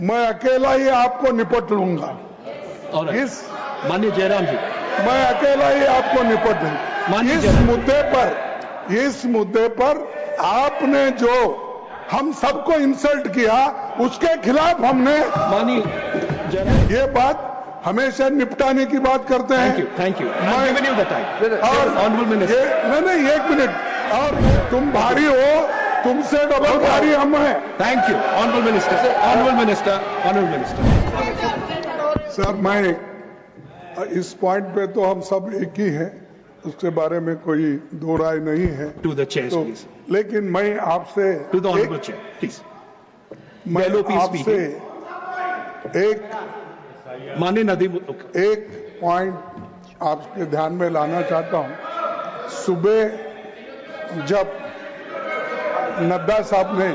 मैं अकेला ही आपको निपट लूंगा। इस माननीय जयराम जी, मैं अकेला ही आपको निपट लूंगा। इस मुद्दे पर आपने जो हम सबको इंसल्ट किया उसके खिलाफ हमने माननीय जयराम, ये बात हमेशा निपटाने की बात करते हैं। थैंक यू नहीं, एक मिनट, और तुम भारी हो, तुमसे डबल भारी हम हैं। Thank you honourable minister. Sir, मैं इस पॉइंट पे तो हम सब एक ही हैं, उसके बारे में कोई दो राय नहीं है। To the chair please. लेकिन मैं आपसे to the honourable chair please. मैं आपसे एक पॉइंट आपके ध्यान में लाना चाहता हूं। सुबह जब नड्डा साहब ने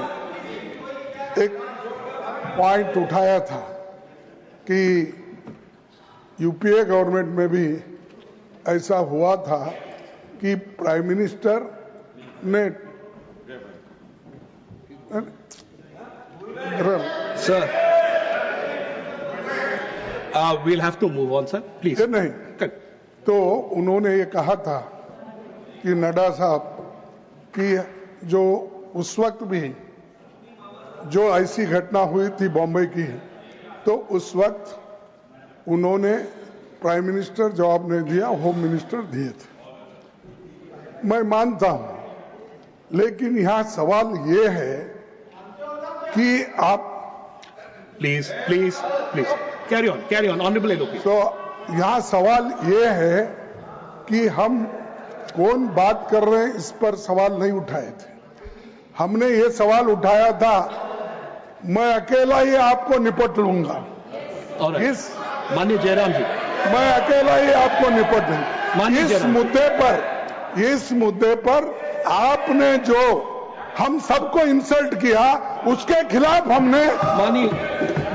एक पॉइंट उठाया था कि यूपीए गवर्नमेंट में भी ऐसा हुआ था कि प्राइम मिनिस्टर ने sir we'll have to move on, sir. Please. नहीं, तो उन्होंने ये कहा था कि नड्डा साहब कि जो उस वक्त भी जो ऐसी घटना हुई थी बॉम्बे की, तो उस वक्त उन्होंने प्राइम मिनिस्टर जवाब नहीं दिया, होम मिनिस्टर दिए थे। मैं मानता हूं, लेकिन यहां सवाल ये है कि आप please carry on honourable Alleppey. तो यहां सवाल ये है कि हम कौन बात कर रहे हैं, इस पर सवाल नहीं उठाए थे। हमने ये सवाल उठाया था, मैं अकेला ही आपको निपट लूंगा। इस माननीय जयराम जी, मैं अकेला ही आपको निपट लूंगा। इस मुद्दे पर आपने जो हम सबको इंसल्ट किया उसके खिलाफ हमने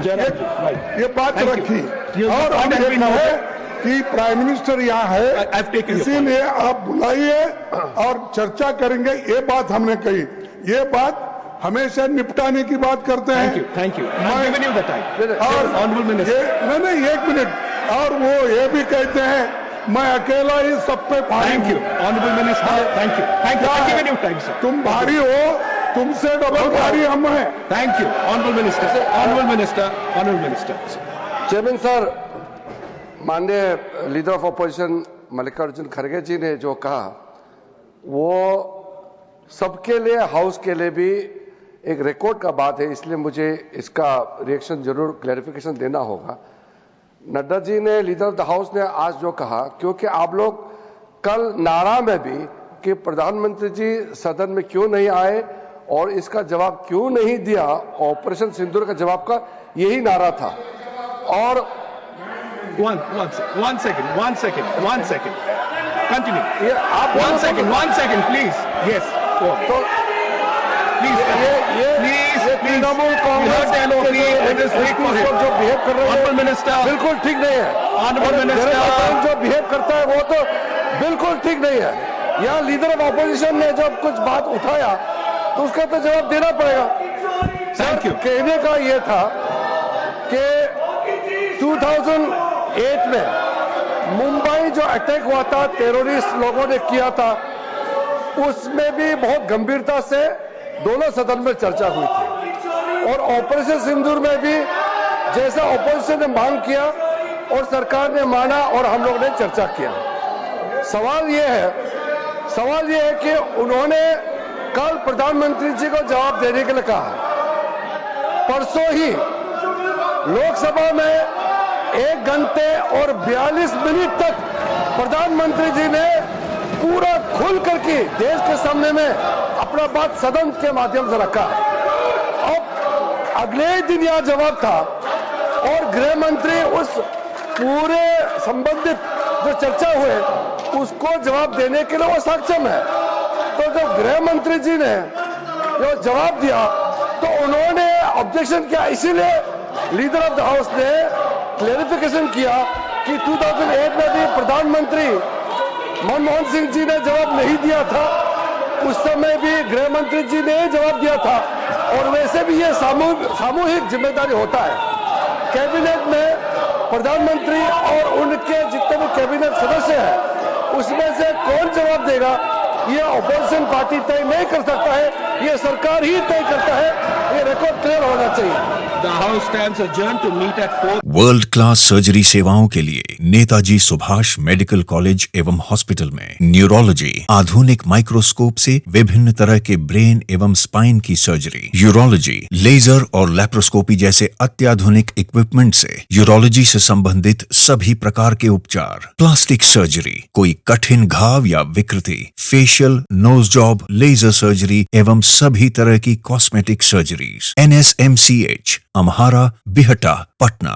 ये बात रखी, और हम ये कहे कि प्राइम मिनिस्टर यहाँ है, इसीलिए आप बुलाइए और चर्चा करेंगे। ये बात हमने कही, ये बात हमेशा निपटाने की बात करते हैं। थैंक यू और नहीं, एक मिनट, और वो ये भी कहते हैं मैं अकेला ही सब पे भारी हूं। Honourable minister, thank you. तुम भारी हो, तुमसे डबल भारी हम हैं। Thank you honourable minister. Chairman sir, माननीय लीडर ऑफ अपोजिशन मल्लिकार्जुन खड़गे जी ने जो कहा वो सबके लिए, हाउस के लिए भी एक रिकॉर्ड का बात है, इसलिए मुझे इसका रिएक्शन जरूर क्लैरिफिकेशन देना होगा। नड्डा जी ने, लीडर ऑफ द हाउस ने आज जो कहा, क्योंकि आप लोग कल नारा में भी कि प्रधानमंत्री जी सदन में क्यों नहीं आए और इसका जवाब क्यों नहीं दिया, ऑपरेशन सिंदूर का जवाब का यही नारा था। और one second continue, आप 1 second please। yes, तो ये तृणमूल कांग्रेस जो बिहेव कर रहे हैं मिनिस्टर बिल्कुल ठीक नहीं है। ऑनरेबल मिनिस्टर जो बिहेव करता है वो तो बिल्कुल ठीक नहीं है। यहाँ लीडर ऑफ ऑपोजिशन ने जब कुछ बात उठाया तो उसका तो जवाब देना पड़ेगा। Thank you. कहने का ये था कि 2008 में मुंबई जो अटैक हुआ था, टेररिस्ट लोगों ने किया था, उसमें भी बहुत गंभीरता से दोनों सदन में चर्चा हुई थी। और ऑपरेशन सिंदूर में भी जैसा ऑपोजिशन ने मांग किया और सरकार ने माना और हम लोग ने चर्चा किया। सवाल यह है कि उन्होंने कल प्रधानमंत्री जी को जवाब देने के लिए कहा। परसों ही लोकसभा में 1 घंटे और 42 मिनट तक प्रधानमंत्री जी ने पूरा खुल करके देश के सामने में अपना बात सदन के माध्यम से रखा। अब अगले दिन यह जवाब था और गृह मंत्री उस पूरे संबंधित जो चर्चा हुए उसको जवाब देने के लिए वो सक्षम है। तो जब गृह मंत्री जी ने जो जवाब दिया तो उन्होंने ऑब्जेक्शन किया, इसीलिए लीडर ऑफ द हाउस ने क्लेरिफिकेशन किया कि 2008 में भी प्रधानमंत्री मनमोहन सिंह जी ने जवाब नहीं दिया था, उस समय भी गृह मंत्री जी ने जवाब दिया था और वैसे भी ये सामूहिक जिम्मेदारी होता है। कैबिनेट में प्रधानमंत्री और उनके जितने भी कैबिनेट सदस्य हैं उसमें से कौन जवाब देगा ये अपोजिशन पार्टी तय नहीं कर सकता है, ये सरकार ही तय करता है। ये रिकॉर्ड क्लियर होना चाहिए। The House stands adjourned to meet at 4. World class surgery सेवाओं के लिए नेताजी सुभाष मेडिकल कॉलेज एवं हॉस्पिटल में न्यूरोलॉजी, आधुनिक माइक्रोस्कोप से विभिन्न तरह के ब्रेन एवं स्पाइन की सर्जरी, यूरोलॉजी, लेजर और लैप्रोस्कोपी जैसे अत्याधुनिक इक्विपमेंट से यूरोलॉजी से संबंधित सभी प्रकार के उपचार, प्लास्टिक सर्जरी, कोई कठिन घाव या विकृति, facial, nose job, laser surgery एवं सभी तरह की cosmetic surgeries. NSMCH, Amhara, Bihta, Patna.